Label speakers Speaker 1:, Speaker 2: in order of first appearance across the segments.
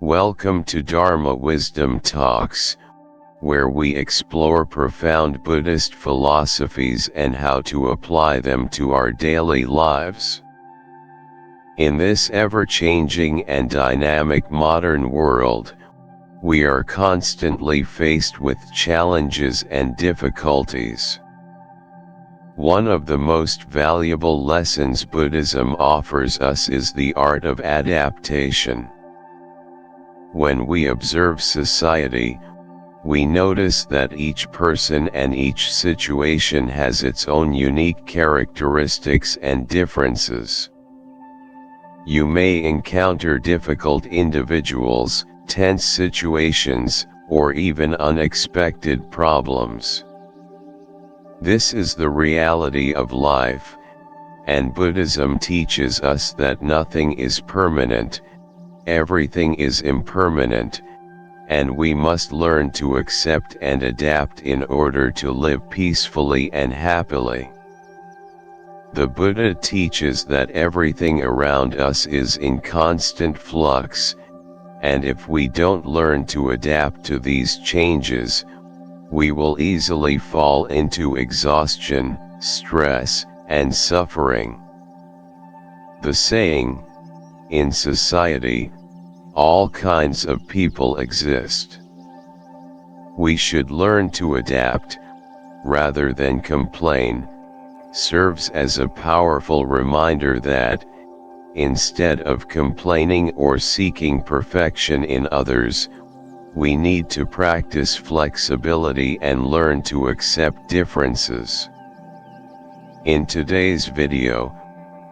Speaker 1: Welcome to Dharma Wisdom Talks, where we explore profound Buddhist philosophies and how to apply them to our daily lives. In this ever-changing and dynamic modern world, we are constantly faced with challenges and difficulties. One of the most valuable lessons Buddhism offers us is the art of adaptation. When we observe society, we notice that each person and each situation has its own unique characteristics and differences. You may encounter difficult individuals, tense situations, or even unexpected problems. This is the reality of life, and Buddhism teaches us that nothing is permanent. Everything is impermanent, and we must learn to accept and adapt in order to live peacefully and happily. The Buddha teaches that everything around us is in constant flux, and if we don't learn to adapt to these changes, we will easily fall into exhaustion, stress, and suffering. The saying, "In society, all kinds of people exist. We should learn to adapt, rather than complain," serves as a powerful reminder that, instead of complaining or seeking perfection in others, we need to practice flexibility and learn to accept differences. In today's video,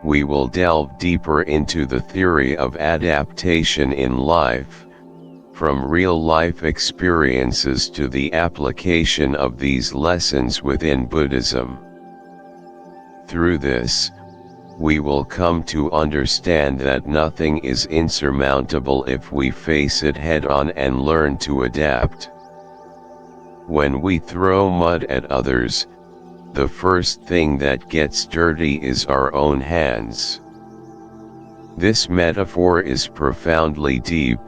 Speaker 1: we will delve deeper into the theory of adaptation in life, from real-life experiences to the application of these lessons within Buddhism. Through this, we will come to understand that nothing is insurmountable if we face it head-on and learn to adapt. When we throw mud at others, the first thing that gets dirty is our own hands. This metaphor is profoundly deep,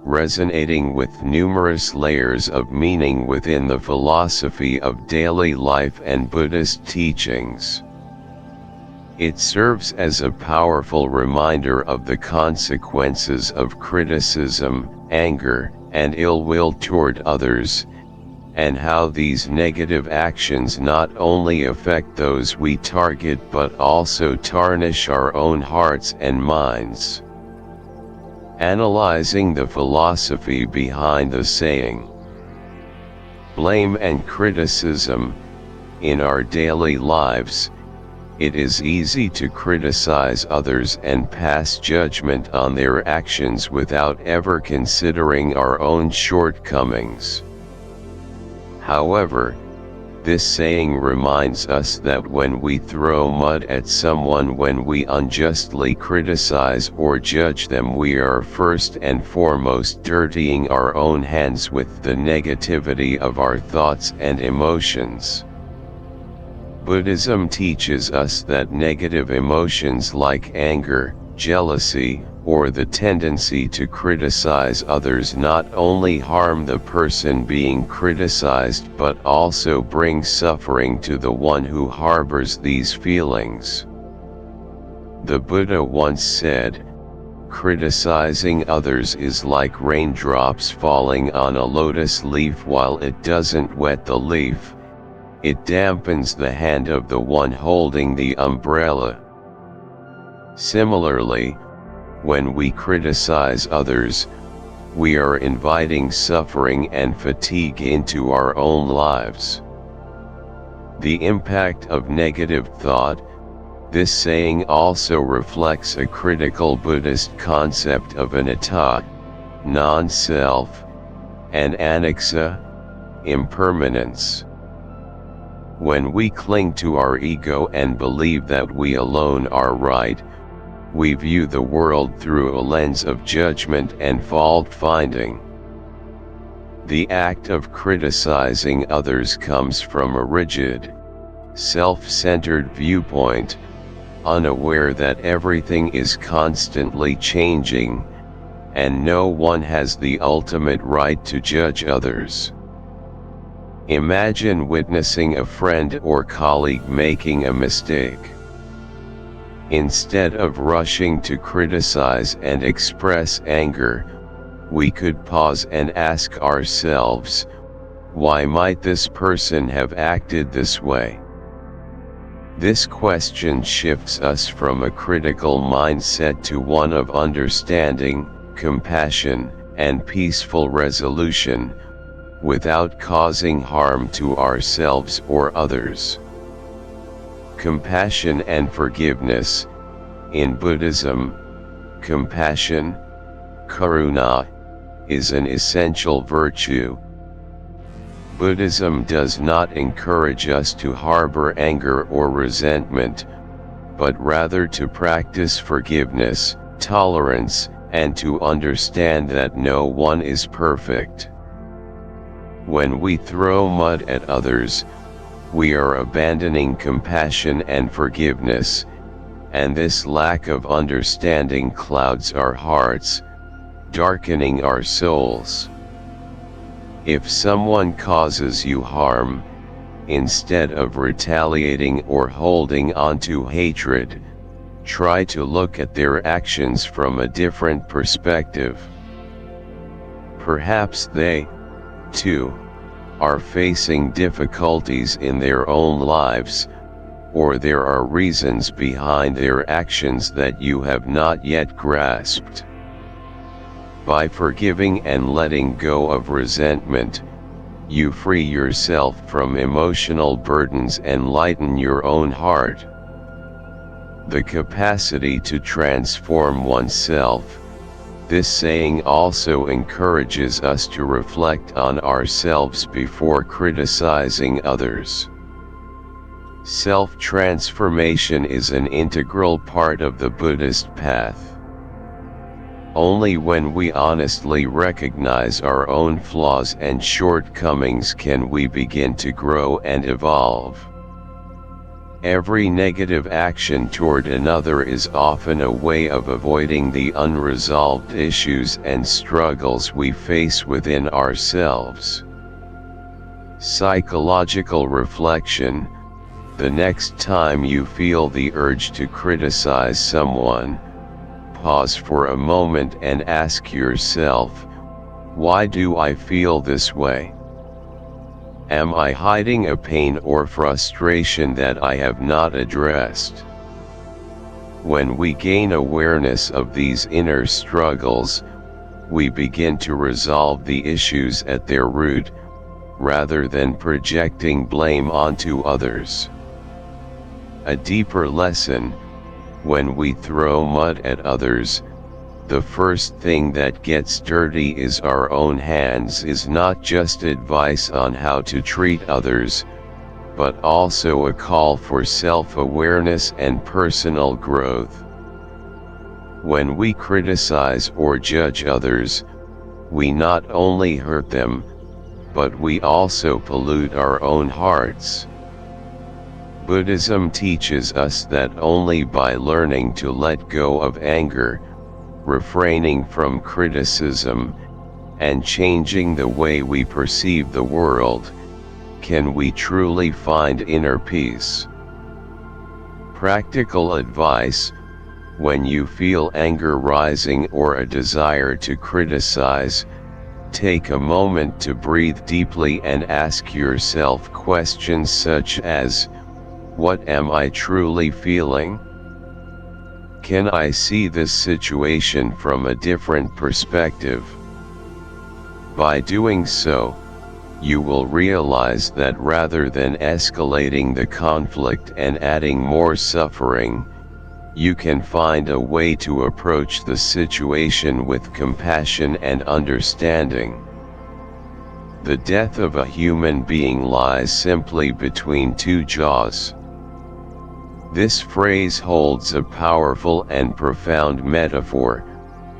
Speaker 1: resonating with numerous layers of meaning within the philosophy of daily life and Buddhist teachings. It serves as a powerful reminder of the consequences of criticism, anger, and ill will toward others, and how these negative actions not only affect those we target but also tarnish our own hearts and minds. Analyzing the philosophy behind the saying, blame and criticism, in our daily lives, it is easy to criticize others and pass judgment on their actions without ever considering our own shortcomings. However, this saying reminds us that when we throw mud at someone, when we unjustly criticize or judge them, we are first and foremost dirtying our own hands with the negativity of our thoughts and emotions. Buddhism teaches us that negative emotions like anger, jealousy, or the tendency to criticize others not only harm the person being criticized but also bring suffering to the one who harbors these feelings. The Buddha once said, "Criticizing others is like raindrops falling on a lotus leaf. While it doesn't wet the leaf, it dampens the hand of the one holding the umbrella." Similarly, when we criticize others, we are inviting suffering and fatigue into our own lives. The impact of negative thought. This saying also reflects a critical Buddhist concept of anatta, non-self, and anicca, impermanence. When we cling to our ego and believe that we alone are right, we view the world through a lens of judgment and fault-finding. The act of criticizing others comes from a rigid, self-centered viewpoint, unaware that everything is constantly changing, and no one has the ultimate right to judge others. Imagine witnessing a friend or colleague making a mistake. Instead of rushing to criticize and express anger, we could pause and ask ourselves, why might this person have acted this way? This question shifts us from a critical mindset to one of understanding, compassion, and peaceful resolution, without causing harm to ourselves or others. Compassion and forgiveness. In Buddhism, compassion, karuna, is an essential virtue. Buddhism does not encourage us to harbor anger or resentment, but rather to practice forgiveness, tolerance, and to understand that no one is perfect. When we throw mud at others, we are abandoning compassion and forgiveness, and this lack of understanding clouds our hearts, darkening our souls. If someone causes you harm, instead of retaliating or holding on to hatred, try to look at their actions from a different perspective. Perhaps they, too, are facing difficulties in their own lives, or there are reasons behind their actions that you have not yet grasped. By forgiving and letting go of resentment, you free yourself from emotional burdens and lighten your own heart. The capacity to transform oneself. This saying also encourages us to reflect on ourselves before criticizing others. Self-transformation is an integral part of the Buddhist path. Only when we honestly recognize our own flaws and shortcomings can we begin to grow and evolve. Every negative action toward another is often a way of avoiding the unresolved issues and struggles we face within ourselves. Psychological reflection. The next time you feel the urge to criticize someone, pause for a moment and ask yourself, why do I feel this way? Am I hiding a pain or frustration that I have not addressed? When we gain awareness of these inner struggles, we begin to resolve the issues at their root, rather than projecting blame onto others. A deeper lesson: when we throw mud at others, the first thing that gets dirty is our own hands is not just advice on how to treat others, but also a call for self-awareness and personal growth. When we criticize or judge others, we not only hurt them, but we also pollute our own hearts. Buddhism teaches us that only by learning to let go of anger, refraining from criticism, and changing the way we perceive the world, can we truly find inner peace. Practical advice: when you feel anger rising or a desire to criticize, take a moment to breathe deeply and ask yourself questions such as, what am I truly feeling? Can I see this situation from a different perspective? By doing so, you will realize that rather than escalating the conflict and adding more suffering, you can find a way to approach the situation with compassion and understanding. The death of a human being lies simply between two jaws. This phrase holds a powerful and profound metaphor,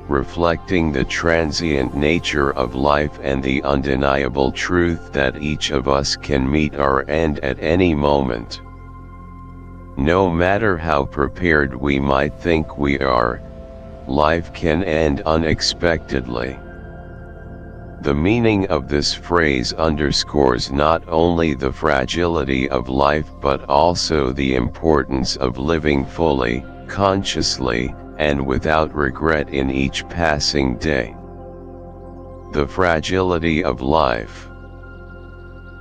Speaker 1: reflecting the transient nature of life and the undeniable truth that each of us can meet our end at any moment. No matter how prepared we might think we are, life can end unexpectedly. The meaning of this phrase underscores not only the fragility of life but also the importance of living fully, consciously, and without regret in each passing day. The fragility of life.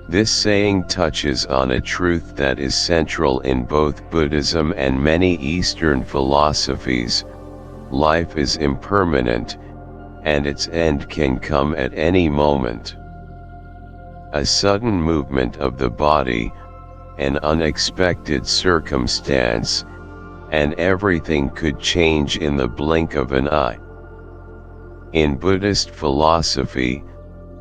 Speaker 1: This saying touches on a truth that is central in both Buddhism and many Eastern philosophies. Life is impermanent, and its end can come at any moment. A sudden movement of the body, an unexpected circumstance, and everything could change in the blink of an eye. In Buddhist philosophy,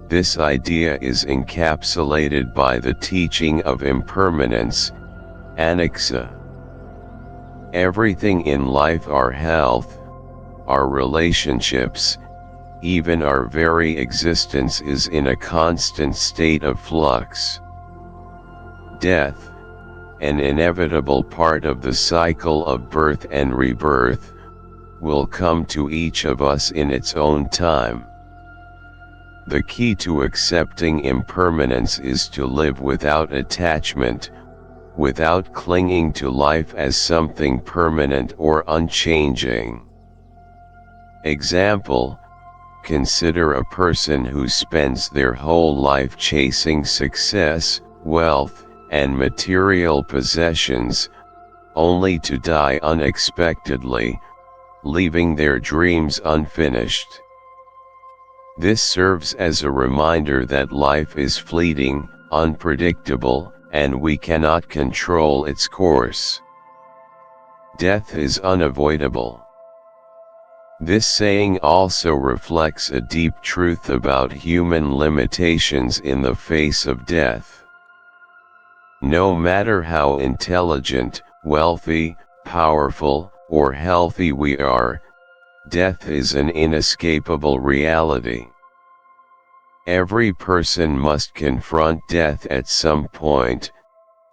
Speaker 1: this idea is encapsulated by the teaching of impermanence, anicca. Everything in life, our health, our relationships, even our very existence, is in a constant state of flux. Death, an inevitable part of the cycle of birth and rebirth, will come to each of us in its own time. The key to accepting impermanence is to live without attachment, without clinging to life as something permanent or unchanging. Example: consider a person who spends their whole life chasing success, wealth, and material possessions, only to die unexpectedly, leaving their dreams unfinished. This serves as a reminder that life is fleeting, unpredictable, and we cannot control its course. Death is unavoidable. This saying also reflects a deep truth about human limitations in the face of death. No matter how intelligent, wealthy, powerful, or healthy we are, death is an inescapable reality. Every person must confront death at some point,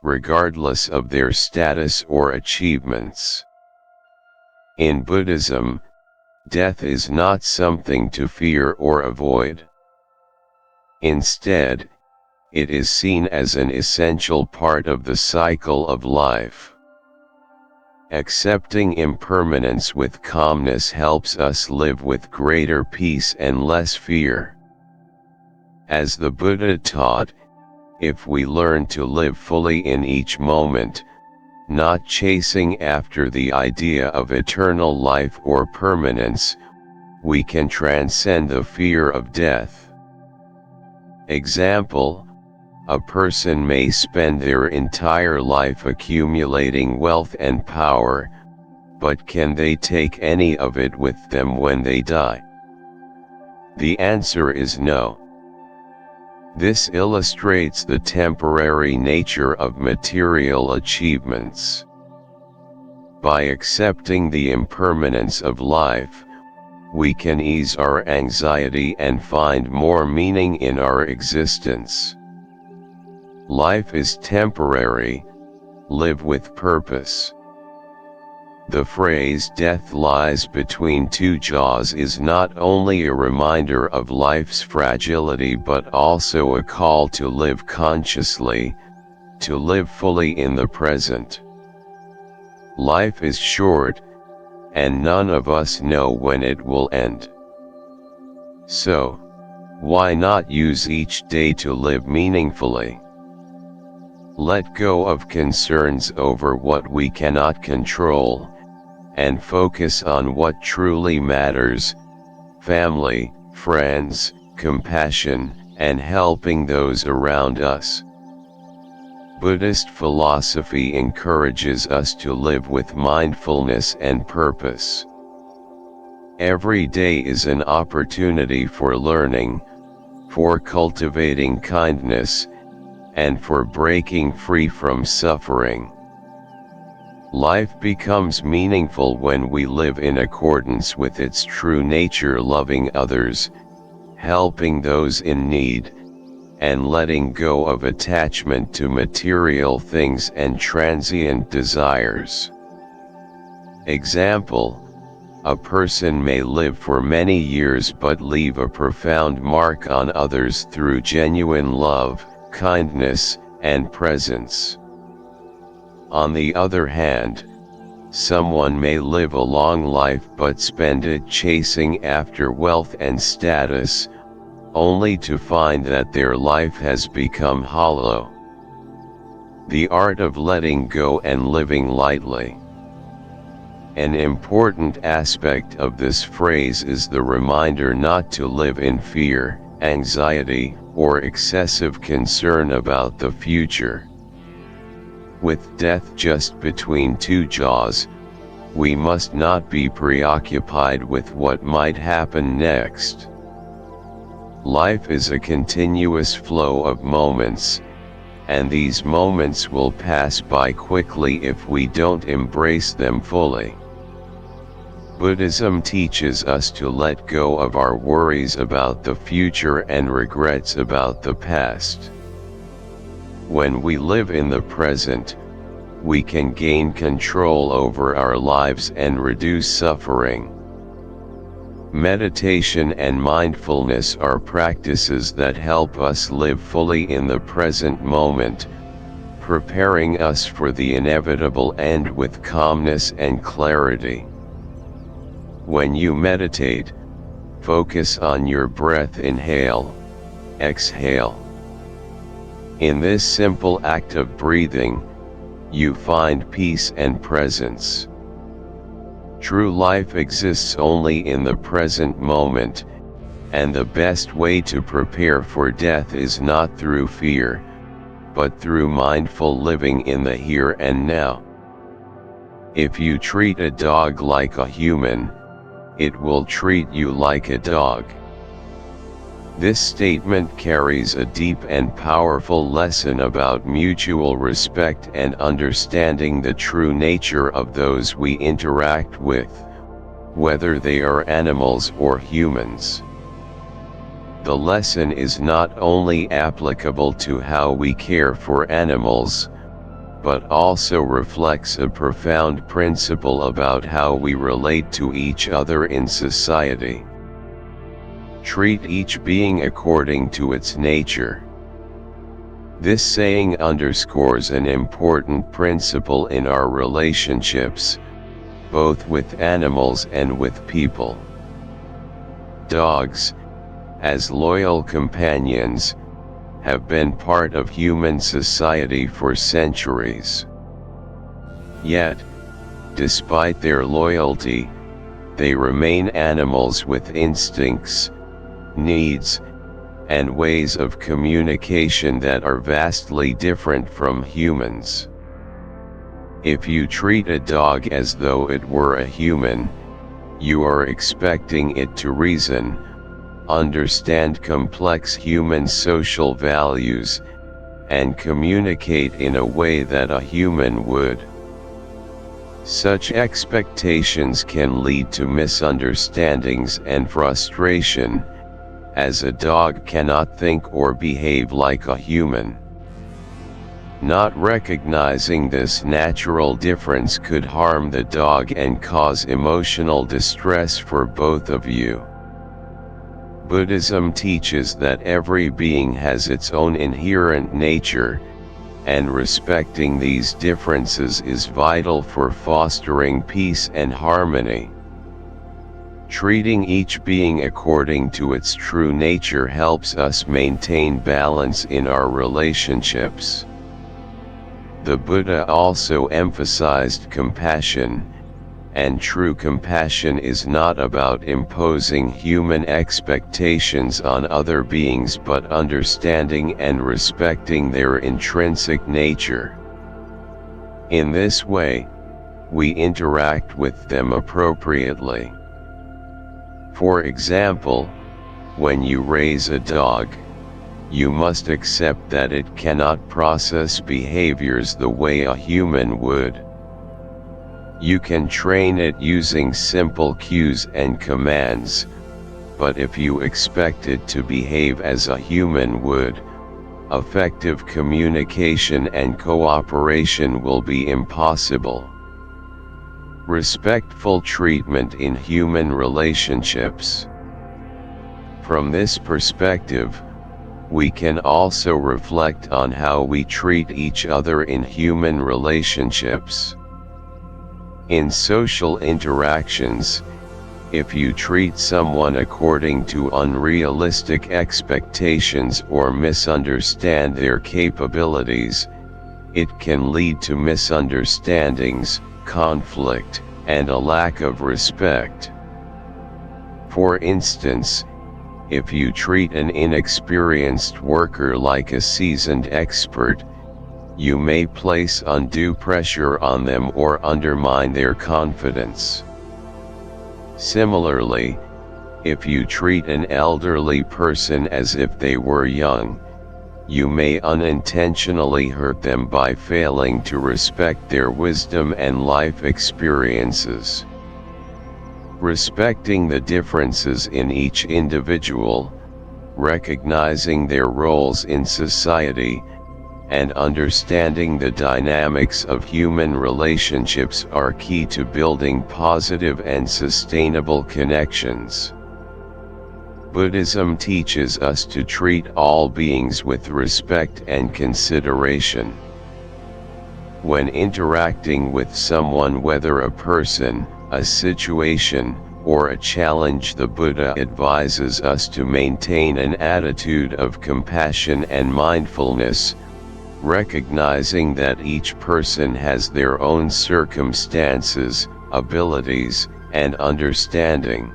Speaker 1: regardless of their status or achievements. In Buddhism, death is not something to fear or avoid. Instead, it is seen as an essential part of the cycle of life. Accepting impermanence with calmness helps us live with greater peace and less fear. As the Buddha taught, if we learn to live fully in each moment, not chasing after the idea of eternal life or permanence, we can transcend the fear of death. Example: a person may spend their entire life accumulating wealth and power, but can they take any of it with them when they die? The answer is no. This illustrates the temporary nature of material achievements. By accepting the impermanence of life, we can ease our anxiety and find more meaning in our existence. Life is temporary. Live with purpose. The phrase "death lies between two jaws" is not only a reminder of life's fragility but also a call to live consciously, to live fully in the present. Life is short, and none of us know when it will end. So, why not use each day to live meaningfully? Let go of concerns over what we cannot control, and focus on what truly matters: family, friends, compassion, and helping those around us. Buddhist philosophy encourages us to live with mindfulness and purpose. Every day is an opportunity for learning, for cultivating kindness, and for breaking free from suffering. Life becomes meaningful when we live in accordance with its true nature, loving others, helping those in need, and letting go of attachment to material things and transient desires. Example: A person may live for many years but leave a profound mark on others through genuine love, kindness, and presence. On the other hand, someone may live a long life but spend it chasing after wealth and status, only to find that their life has become hollow. The art of letting go and living lightly. An important aspect of this phrase is the reminder not to live in fear, anxiety, or excessive concern about the future. With death just between two jaws, we must not be preoccupied with what might happen next. Life is a continuous flow of moments, and these moments will pass by quickly if we don't embrace them fully. Buddhism teaches us to let go of our worries about the future and regrets about the past. When we live in the present, we can gain control over our lives and reduce suffering. Meditation and mindfulness are practices that help us live fully in the present moment, preparing us for the inevitable end with calmness and clarity. When you meditate, focus on your breath. Inhale, exhale. In this simple act of breathing, you find peace and presence. True life exists only in the present moment, and the best way to prepare for death is not through fear, but through mindful living in the here and now. If you treat a dog like a human, it will treat you like a dog. This statement carries a deep and powerful lesson about mutual respect and understanding the true nature of those we interact with, whether they are animals or humans. The lesson is not only applicable to how we care for animals, but also reflects a profound principle about how we relate to each other in society. Treat each being according to its nature. This saying underscores an important principle in our relationships, both with animals and with people. Dogs, as loyal companions, have been part of human society for centuries. Yet, despite their loyalty, they remain animals with instincts, needs, and ways of communication that are vastly different from humans. If you treat a dog as though it were a human, you are expecting it to reason, understand complex human social values, and communicate in a way that a human would. Such expectations can lead to misunderstandings and frustration, as a dog cannot think or behave like a human. Not recognizing this natural difference could harm the dog and cause emotional distress for both of you. Buddhism teaches that every being has its own inherent nature, and respecting these differences is vital for fostering peace and harmony. Treating each being according to its true nature helps us maintain balance in our relationships. The Buddha also emphasized compassion, and true compassion is not about imposing human expectations on other beings but understanding and respecting their intrinsic nature. In this way, we interact with them appropriately. For example, when you raise a dog, you must accept that it cannot process behaviors the way a human would. You can train it using simple cues and commands, but if you expect it to behave as a human would, effective communication and cooperation will be impossible. Respectful treatment in human relationships. From this perspective, we can also reflect on how we treat each other in human relationships. In social interactions, if you treat someone according to unrealistic expectations or misunderstand their capabilities, it can lead to misunderstandings, conflict, and a lack of respect. For instance, if you treat an inexperienced worker like a seasoned expert, you may place undue pressure on them or undermine their confidence. Similarly, if you treat an elderly person as if they were young, you may unintentionally hurt them by failing to respect their wisdom and life experiences. Respecting the differences in each individual, recognizing their roles in society, and understanding the dynamics of human relationships are key to building positive and sustainable connections. Buddhism teaches us to treat all beings with respect and consideration. When interacting with someone, whether a person, a situation, or a challenge, the Buddha advises us to maintain an attitude of compassion and mindfulness, recognizing that each person has their own circumstances, abilities, and understanding.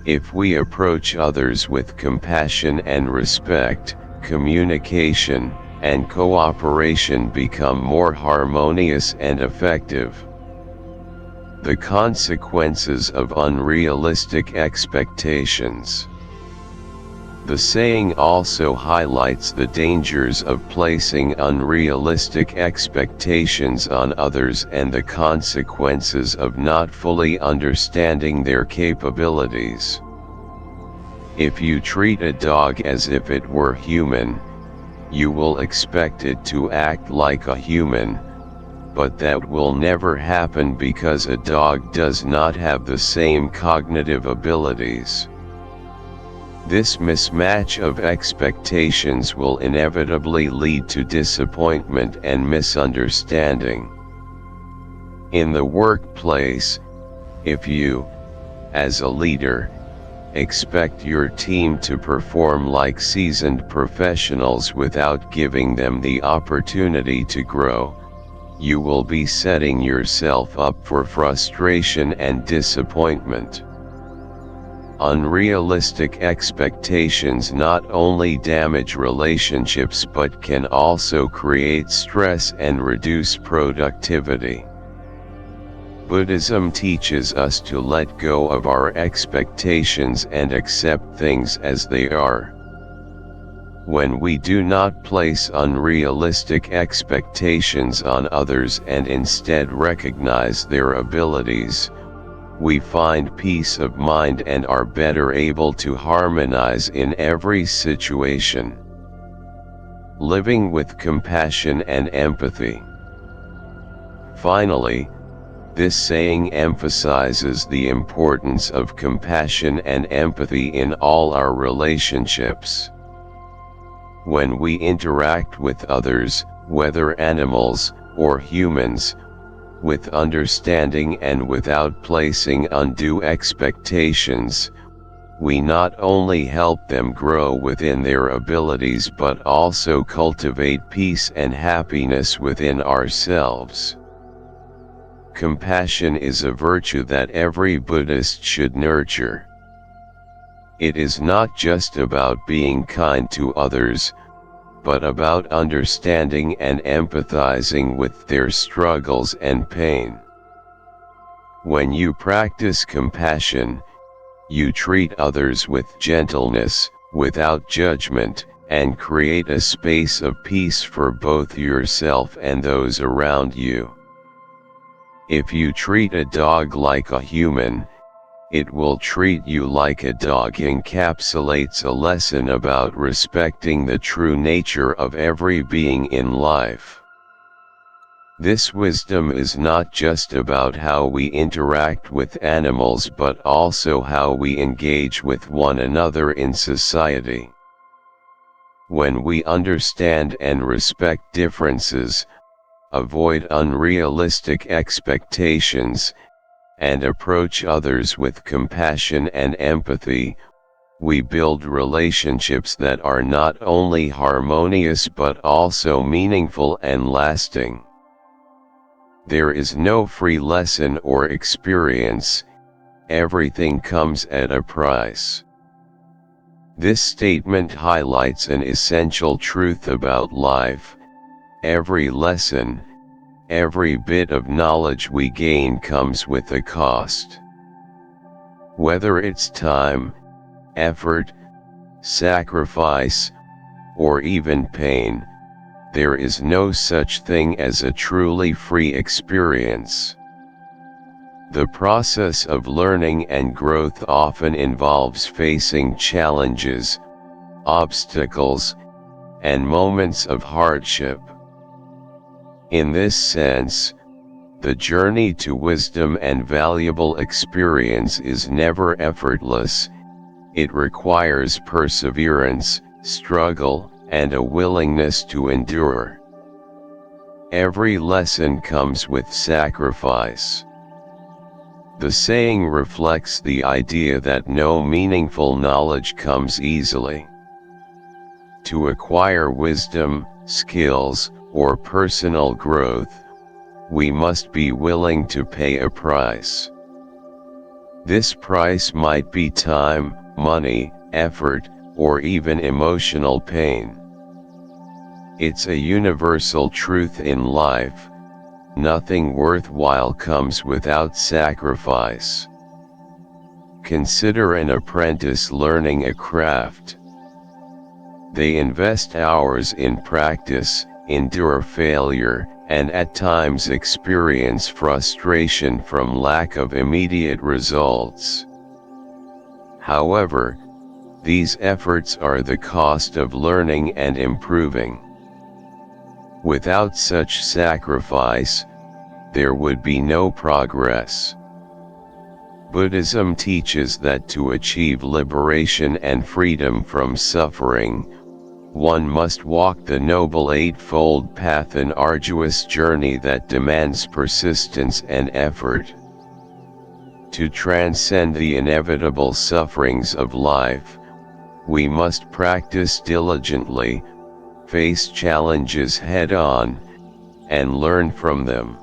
Speaker 1: If we approach others with compassion and respect, communication and cooperation become more harmonious and effective. The consequences of unrealistic expectations. The saying also highlights the dangers of placing unrealistic expectations on others and the consequences of not fully understanding their capabilities. If you treat a dog as if it were human, you will expect it to act like a human, but that will never happen because a dog does not have the same cognitive abilities. This mismatch of expectations will inevitably lead to disappointment and misunderstanding. In the workplace, if you, as a leader, expect your team to perform like seasoned professionals without giving them the opportunity to grow, you will be setting yourself up for frustration and disappointment. Unrealistic expectations not only damage relationships but can also create stress and reduce productivity. Buddhism teaches us to let go of our expectations and accept things as they are. When we do not place unrealistic expectations on others and instead recognize their abilities, we find peace of mind and are better able to harmonize in every situation. Living with compassion and empathy. Finally, this saying emphasizes the importance of compassion and empathy in all our relationships. When we interact with others, whether animals or humans, with understanding and without placing undue expectations, we not only help them grow within their abilities but also cultivate peace and happiness within ourselves. Compassion is a virtue that every Buddhist should nurture. It is not just about being kind to others, but about understanding and empathizing with their struggles and pain. When you practice compassion, you treat others with gentleness, without judgment, and create a space of peace for both yourself and those around you. If you treat a dog like a human, it will treat you like a dog encapsulates a lesson about respecting the true nature of every being in life. This wisdom is not just about how we interact with animals but also how we engage with one another in society. When we understand and respect differences, avoid unrealistic expectations, and approach others with compassion and empathy, we build relationships that are not only harmonious but also meaningful and lasting. There is no free lesson or experience, everything comes at a price. This statement highlights an essential truth about life: every lesson, every bit of knowledge we gain comes with a cost. Whether it's time, effort, sacrifice, or even pain, there is no such thing as a truly free experience. The process of learning and growth often involves facing challenges, obstacles, and moments of hardship. In this sense, the journey to wisdom and valuable experience is never effortless. It requires perseverance, struggle, and a willingness to endure. Every lesson comes with sacrifice. The saying reflects the idea that no meaningful knowledge comes easily. To acquire wisdom, skills, or personal growth, we must be willing to pay a price. This price might be time, money, effort, or even emotional pain. It's a universal truth in life: nothing worthwhile comes without sacrifice. Consider an apprentice learning a craft. They invest hours in practice, endure failure, and at times experience frustration from lack of immediate results. However, these efforts are the cost of learning and improving. Without such sacrifice, there would be no progress. Buddhism teaches that to achieve liberation and freedom from suffering, one must walk the Noble Eightfold Path, an arduous journey that demands persistence and effort. To transcend the inevitable sufferings of life, we must practice diligently, face challenges head-on, and learn from them.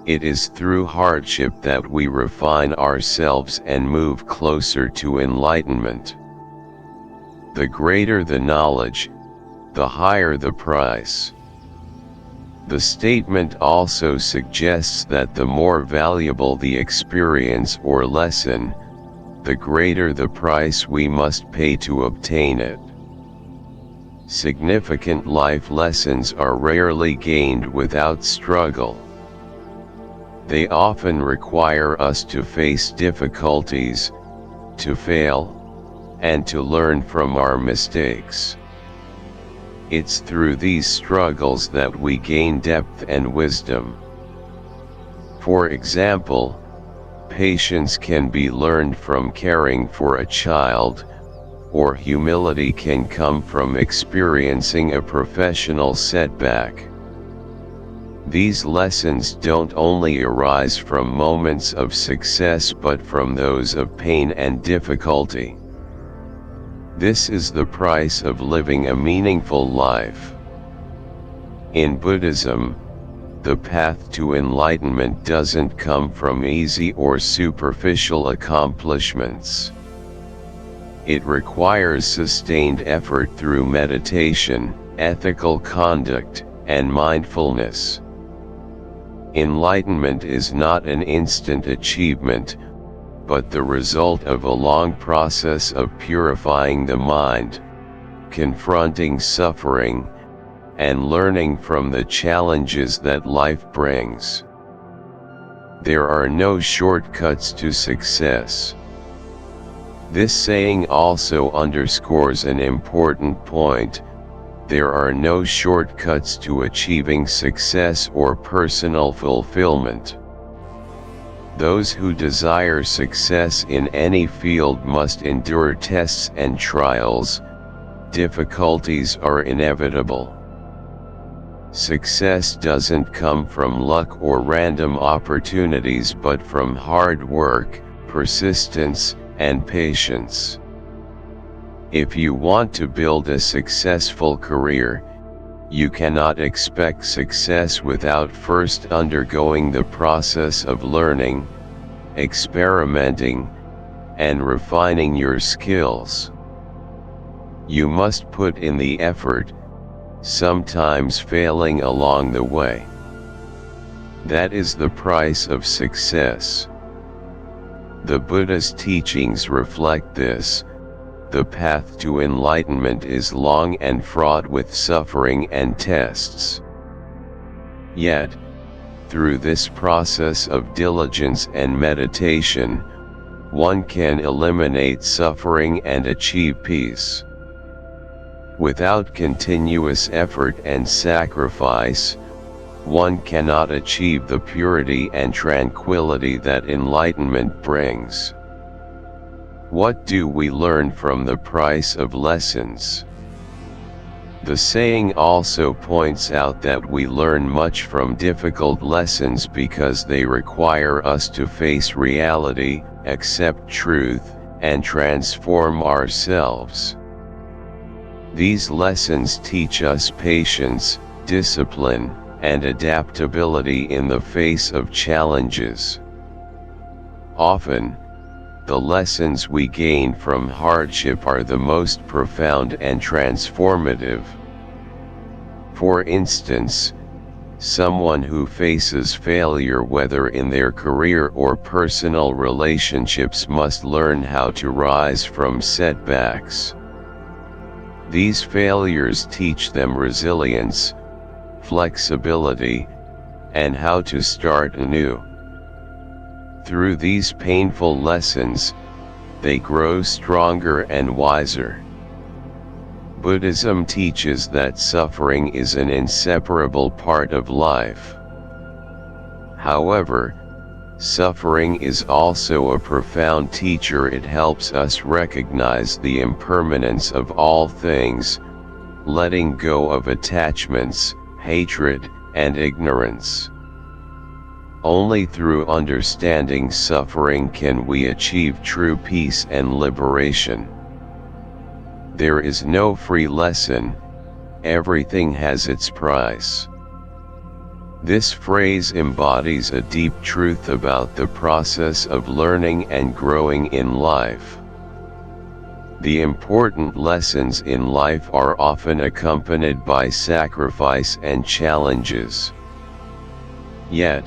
Speaker 1: It is through hardship that we refine ourselves and move closer to enlightenment. The greater the knowledge, the higher the price. The statement also suggests that the more valuable the experience or lesson, the greater the price we must pay to obtain it. Significant life lessons are rarely gained without struggle. They often require us to face difficulties, to fail, and to learn from our mistakes. It's through these struggles that we gain depth and wisdom. For example, patience can be learned from caring for a child, or humility can come from experiencing a professional setback. These lessons don't only arise from moments of success but from those of pain and difficulty. This is the price of living a meaningful life. In Buddhism, the path to enlightenment doesn't come from easy or superficial accomplishments. It requires sustained effort through meditation, ethical conduct, and mindfulness. Enlightenment is not an instant achievement, but the result of a long process of purifying the mind, confronting suffering, and learning from the challenges that life brings. There are no shortcuts to success. This saying also underscores an important point: There are no shortcuts to achieving success or personal fulfillment. Those who desire success in any field must endure tests and trials. Difficulties are inevitable. Success doesn't come from luck or random opportunities but from hard work, persistence, and patience. If you want to build a successful career, you cannot expect success without first undergoing the process of learning, experimenting, and refining your skills. You must put in the effort, sometimes failing along the way. That is the price of success. The Buddha's teachings reflect this. The path to enlightenment is long and fraught with suffering and tests. Yet, through this process of diligence and meditation, one can eliminate suffering and achieve peace. Without continuous effort and sacrifice, one cannot achieve the purity and tranquility that enlightenment brings. What do we learn from the price of lessons? The saying also points out that we learn much from difficult lessons because they require us to face reality, accept truth, and transform ourselves. These lessons teach us patience, discipline, and adaptability in the face of challenges. Often, the lessons we gain from hardship are the most profound and transformative. For instance, someone who faces failure whether in their career or personal relationships must learn how to rise from setbacks. These failures teach them resilience, flexibility, and how to start anew. Through these painful lessons, they grow stronger and wiser. Buddhism teaches that suffering is an inseparable part of life. However, suffering is also a profound teacher. It helps us recognize the impermanence of all things, letting go of attachments, hatred, and ignorance. Only through understanding suffering can we achieve true peace and liberation. There is no free lesson, everything has its price. This phrase embodies a deep truth about the process of learning and growing in life. The important lessons in life are often accompanied by sacrifice and challenges. Yet,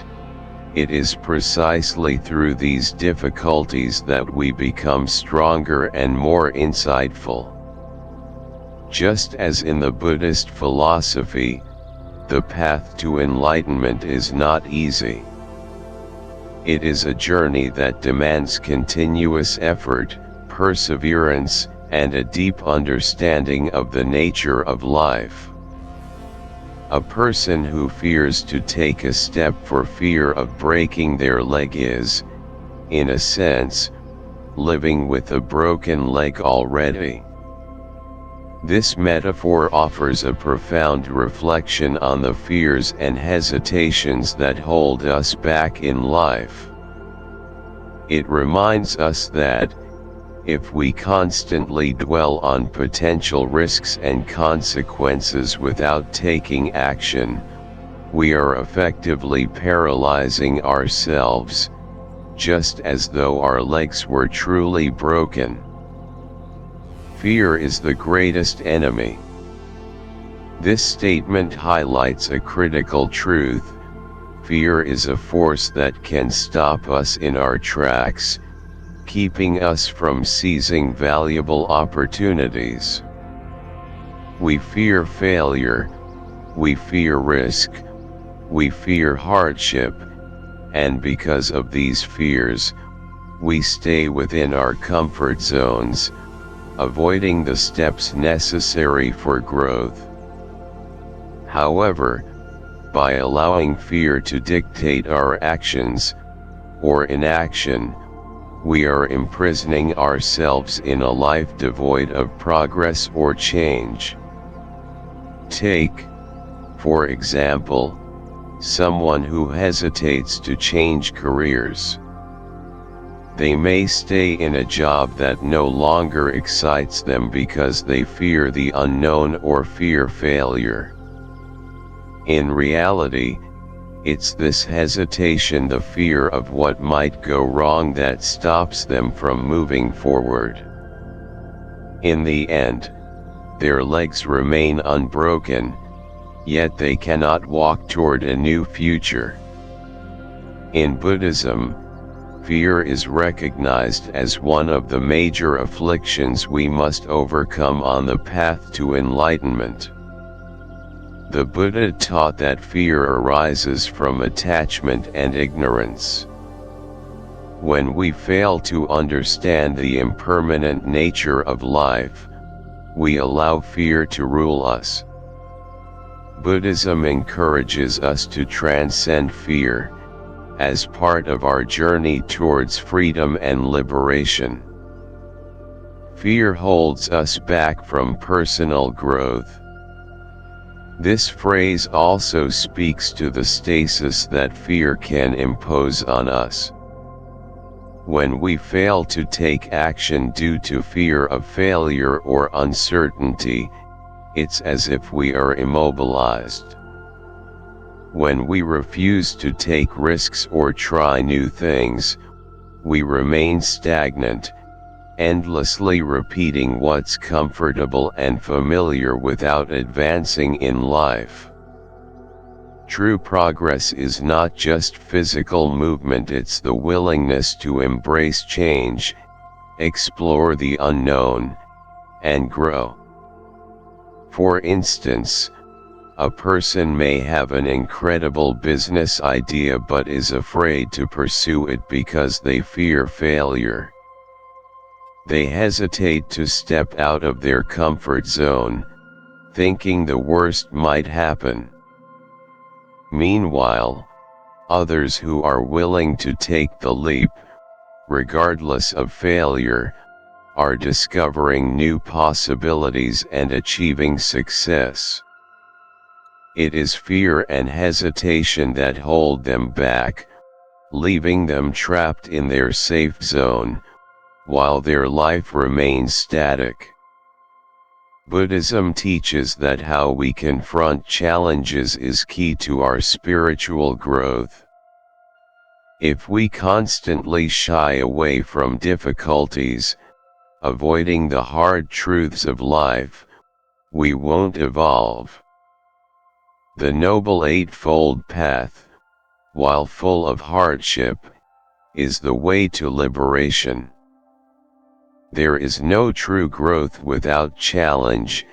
Speaker 1: it is precisely through these difficulties that we become stronger and more insightful. Just as in the Buddhist philosophy, the path to enlightenment is not easy. It is a journey that demands continuous effort, perseverance, and a deep understanding of the nature of life. A person who fears to take a step for fear of breaking their leg is, in a sense, living with a broken leg already. This metaphor offers a profound reflection on the fears and hesitations that hold us back in life. It reminds us that, if we constantly dwell on potential risks and consequences without taking action, we are effectively paralyzing ourselves, just as though our legs were truly broken. Fear is the greatest enemy. This statement highlights a critical truth. Fear is a force that can stop us in our tracks, keeping us from seizing valuable opportunities. We fear failure, we fear risk, we fear hardship, and because of these fears, we stay within our comfort zones, avoiding the steps necessary for growth. However, by allowing fear to dictate our actions, or inaction, we are imprisoning ourselves in a life devoid of progress or change. Take, for example, someone who hesitates to change careers. They may stay in a job that no longer excites them because they fear the unknown or fear failure. In reality, it's this hesitation, the fear of what might go wrong, that stops them from moving forward. In the end, their legs remain unbroken, yet they cannot walk toward a new future. In Buddhism, fear is recognized as one of the major afflictions we must overcome on the path to enlightenment. The Buddha taught that fear arises from attachment and ignorance. When we fail to understand the impermanent nature of life, we allow fear to rule us. Buddhism encourages us to transcend fear, as part of our journey towards freedom and liberation. Fear holds us back from personal growth. This phrase also speaks to the stasis that fear can impose on us. When we fail to take action due to fear of failure or uncertainty, it's as if we are immobilized. When we refuse to take risks or try new things, we remain stagnant, endlessly repeating what's comfortable and familiar without advancing in life. True progress is not just physical movement, it's the willingness to embrace change, explore the unknown, and grow. For instance, a person may have an incredible business idea but is afraid to pursue it because they fear failure. They hesitate to step out of their comfort zone, thinking the worst might happen. Meanwhile, others who are willing to take the leap, regardless of failure, are discovering new possibilities and achieving success. It is fear and hesitation that hold them back, leaving them trapped in their safe zone, while their life remains static. Buddhism teaches that how we confront challenges is key to our spiritual growth. If we constantly shy away from difficulties, avoiding the hard truths of life, we won't evolve. The Noble Eightfold Path, while full of hardship, is the way to liberation. There is no true growth without challenge,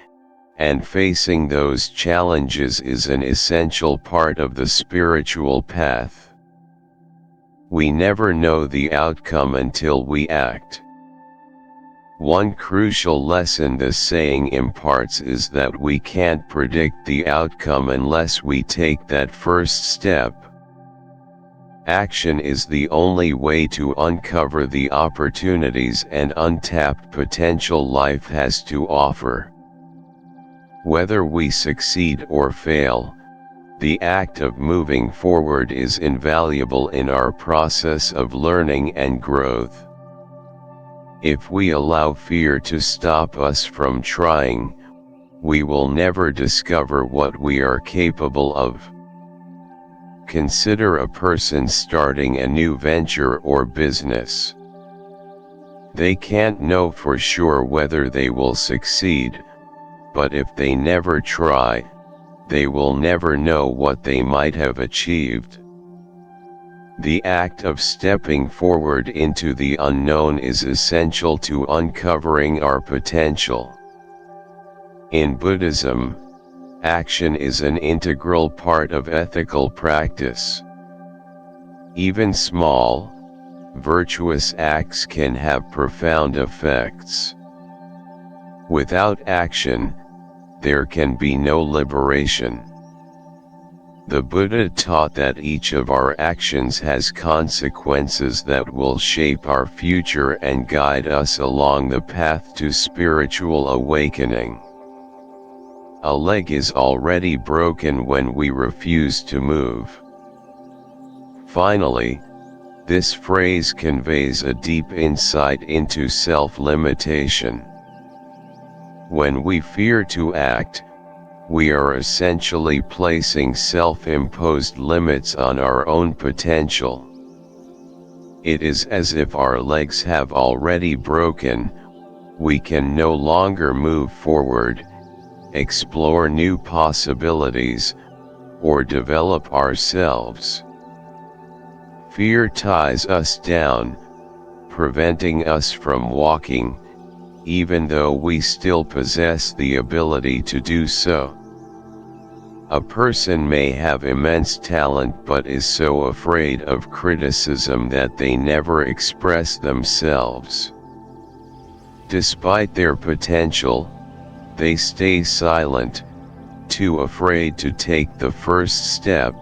Speaker 1: and facing those challenges is an essential part of the spiritual path. We never know the outcome until we act. One crucial lesson this saying imparts is that we can't predict the outcome unless we take that first step. Action is the only way to uncover the opportunities and untapped potential life has to offer. Whether we succeed or fail, the act of moving forward is invaluable in our process of learning and growth. If we allow fear to stop us from trying, we will never discover what we are capable of. Consider a person starting a new venture or business. They can't know for sure whether they will succeed, but if they never try, they will never know what they might have achieved. The act of stepping forward into the unknown is essential to uncovering our potential. In Buddhism, action is an integral part of ethical practice. Even small, virtuous acts can have profound effects. Without action, there can be no liberation. The Buddha taught that each of our actions has consequences that will shape our future and guide us along the path to spiritual awakening. A leg is already broken when we refuse to move. Finally, this phrase conveys a deep insight into self-limitation. When we fear to act, we are essentially placing self-imposed limits on our own potential. It is as if our legs have already broken. We can no longer move forward, explore new possibilities, or develop ourselves. Fear ties us down, preventing us from walking, even though we still possess the ability to do so. A person may have immense talent but is so afraid of criticism that they never express themselves. Despite their potential, they stay silent, too afraid to take the first step.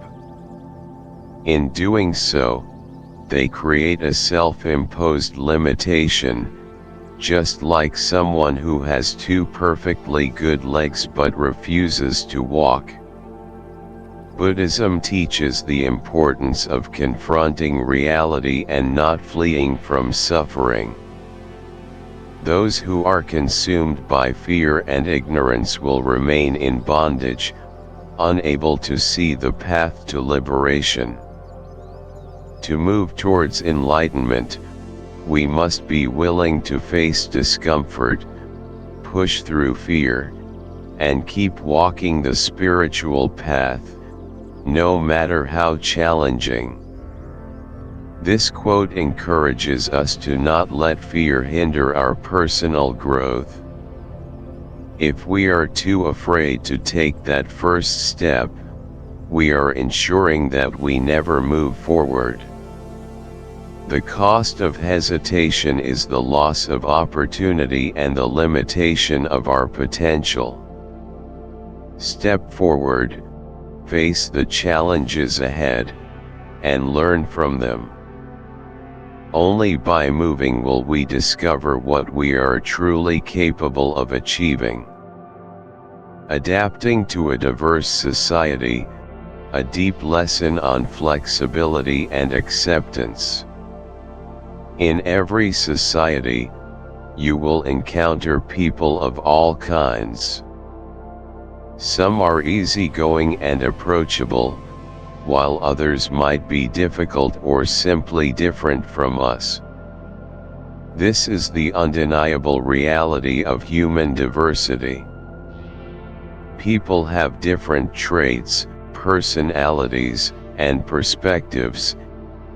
Speaker 1: In doing so, they create a self-imposed limitation, just like someone who has two perfectly good legs but refuses to walk. Buddhism teaches the importance of confronting reality and not fleeing from suffering. Those who are consumed by fear and ignorance will remain in bondage, unable to see the path to liberation. To move towards enlightenment, we must be willing to face discomfort, push through fear, and keep walking the spiritual path, no matter how challenging. This quote encourages us to not let fear hinder our personal growth. If we are too afraid to take that first step, we are ensuring that we never move forward. The cost of hesitation is the loss of opportunity and the limitation of our potential. Step forward, face the challenges ahead, and learn from them. Only by moving will we discover what we are truly capable of achieving. Adapting to a diverse society, a deep lesson on flexibility and acceptance. In every society, you will encounter people of all kinds. Some are easygoing and approachable, while others might be difficult or simply different from us. This is the undeniable reality of human diversity. People have different traits, personalities, and perspectives,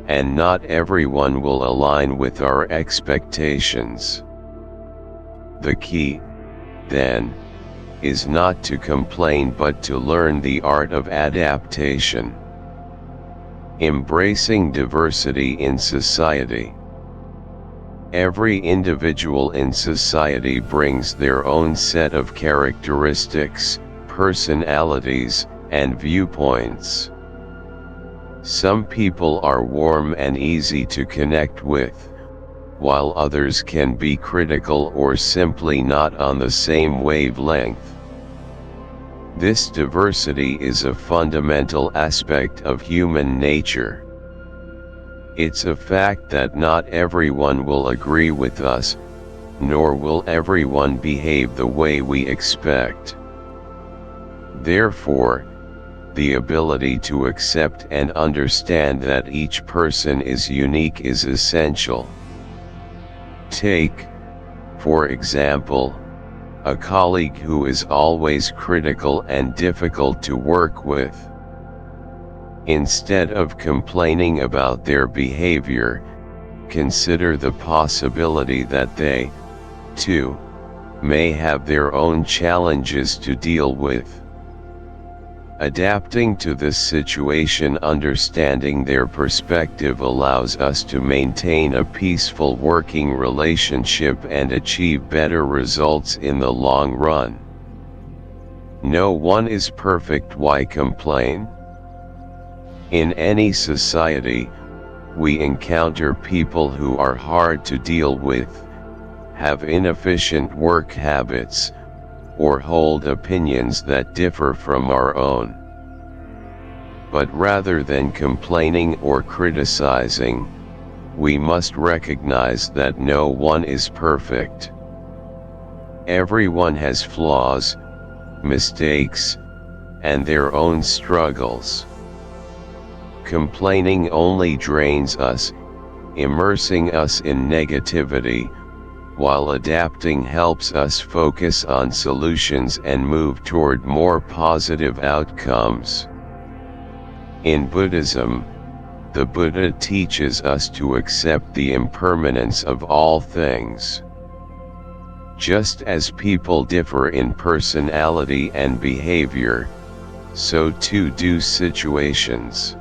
Speaker 1: and not everyone will align with our expectations. The key, then, is not to complain but to learn the art of adaptation. Embracing diversity in society. Every individual in society brings their own set of characteristics, personalities, and viewpoints. Some people are warm and easy to connect with, while others can be critical or simply not on the same wavelength. This diversity is a fundamental aspect of human nature. It's a fact that not everyone will agree with us, nor will everyone behave the way we expect. Therefore, the ability to accept and understand that each person is unique is essential. Take, for example, a colleague who is always critical and difficult to work with. Instead of complaining about their behavior, consider the possibility that they, too, may have their own challenges to deal with. Adapting to this situation, understanding their perspective allows us to maintain a peaceful working relationship and achieve better results in the long run. No one is perfect. Why complain? In any society, we encounter people who are hard to deal with, have inefficient work habits, or hold opinions that differ from our own. But rather than complaining or criticizing, we must recognize that no one is perfect. Everyone has flaws, mistakes, and their own struggles. Complaining only drains us, immersing us in negativity, while adapting helps us focus on solutions and move toward more positive outcomes. In Buddhism, the Buddha teaches us to accept the impermanence of all things. Just as people differ in personality and behavior, so too do situations.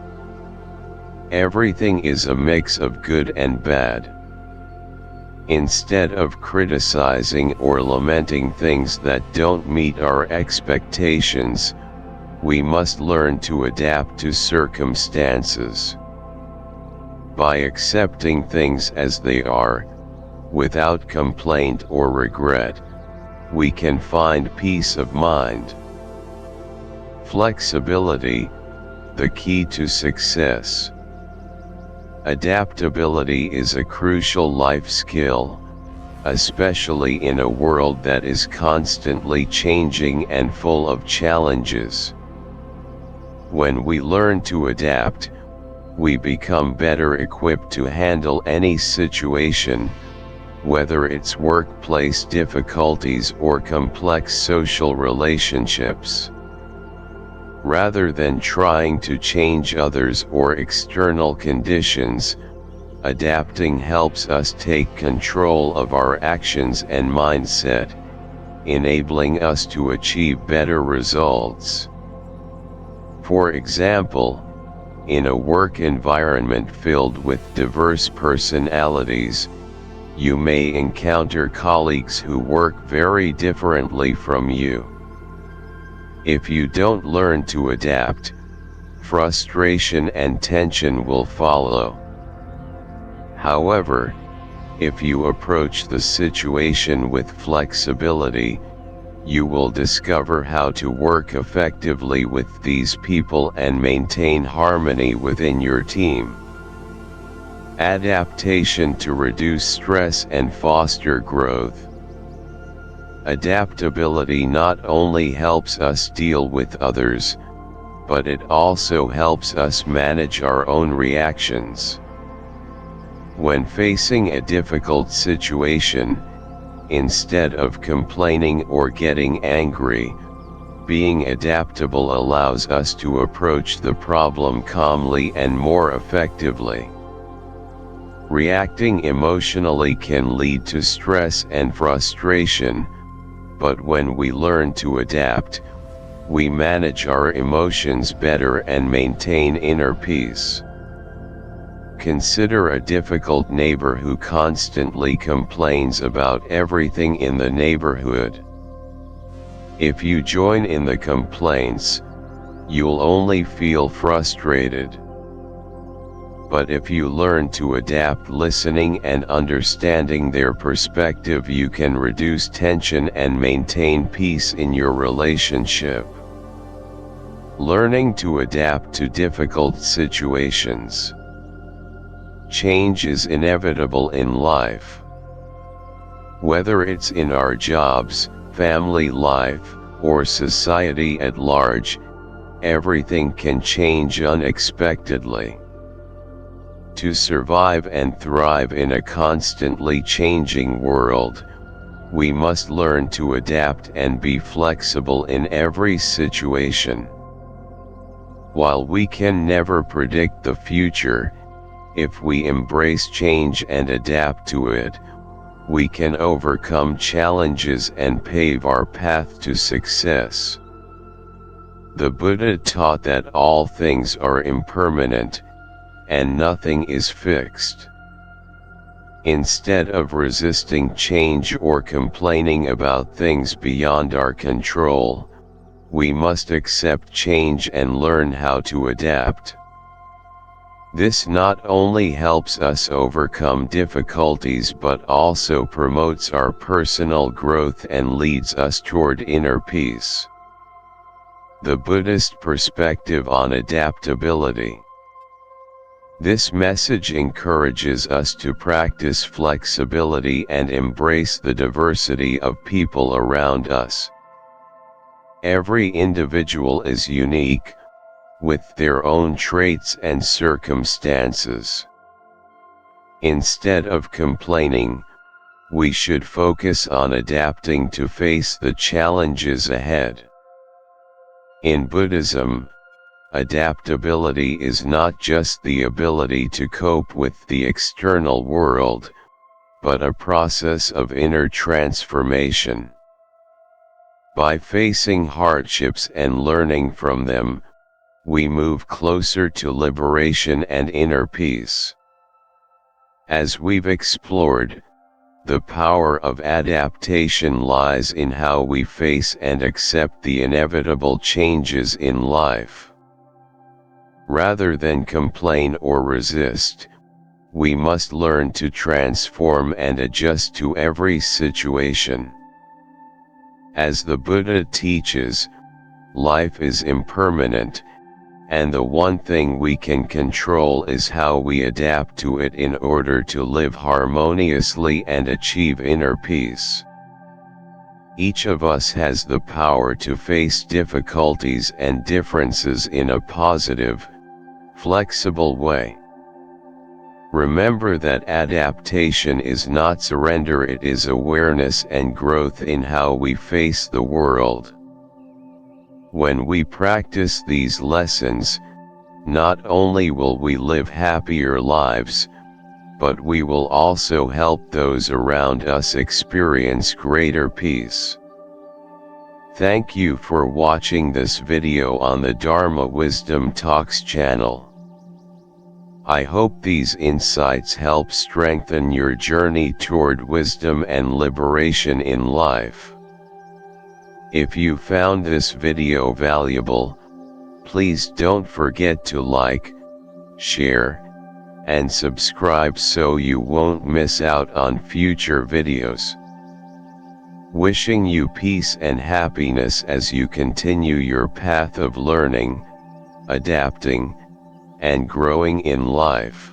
Speaker 1: Everything is a mix of good and bad. Instead of criticizing or lamenting things that don't meet our expectations, we must learn to adapt to circumstances. By accepting things as they are, without complaint or regret, we can find peace of mind. Flexibility, the key to success. Adaptability is a crucial life skill, especially in a world that is constantly changing and full of challenges. When we learn to adapt, we become better equipped to handle any situation, whether it's workplace difficulties or complex social relationships. Rather than trying to change others or external conditions, adapting helps us take control of our actions and mindset, enabling us to achieve better results. For example, in a work environment filled with diverse personalities, you may encounter colleagues who work very differently from you. If you don't learn to adapt, frustration and tension will follow. However, if you approach the situation with flexibility, you will discover how to work effectively with these people and maintain harmony within your team. Adaptation to reduce stress and foster growth. Adaptability not only helps us deal with others, but it also helps us manage our own reactions. When facing a difficult situation, instead of complaining or getting angry, being adaptable allows us to approach the problem calmly and more effectively. Reacting emotionally can lead to stress and frustration, but when we learn to adapt, we manage our emotions better and maintain inner peace. Consider a difficult neighbor who constantly complains about everything in the neighborhood. If you join in the complaints, you'll only feel frustrated. But if you learn to adapt listening and understanding their perspective, you can reduce tension and maintain peace in your relationship. Learning to adapt to difficult situations. Change is inevitable in life. Whether it's in our jobs, family life, or society at large, everything can change unexpectedly. To survive and thrive in a constantly changing world, we must learn to adapt and be flexible in every situation. While we can never predict the future, if we embrace change and adapt to it, we can overcome challenges and pave our path to success. The Buddha taught that all things are impermanent, and nothing is fixed. Instead of resisting change or complaining about things beyond our control, we must accept change and learn how to adapt. This not only helps us overcome difficulties but also promotes our personal growth and leads us toward inner peace. The Buddhist perspective on adaptability. This message encourages us to practice flexibility and embrace the diversity of people around us. Every individual is unique, with their own traits and circumstances. Instead of complaining, we should focus on adapting to face the challenges ahead. In Buddhism, adaptability is not just the ability to cope with the external world, but a process of inner transformation. By facing hardships and learning from them, we move closer to liberation and inner peace. As we've explored, the power of adaptation lies in how we face and accept the inevitable changes in life. Rather than complain or resist, we must learn to transform and adjust to every situation. As the Buddha teaches, life is impermanent, and the one thing we can control is how we adapt to it in order to live harmoniously and achieve inner peace. Each of us has the power to face difficulties and differences in a positive, flexible way. Remember that adaptation is not surrender, it is awareness and growth in how we face the world. When we practice these lessons, not only will we live happier lives, but we will also help those around us experience greater peace. Thank you for watching this video on the Dharma Wisdom Talks channel. I hope these insights help strengthen your journey toward wisdom and liberation in life. If you found this video valuable, please don't forget to like, share, and subscribe so you won't miss out on future videos. Wishing you peace and happiness as you continue your path of learning, adapting, and growing in life.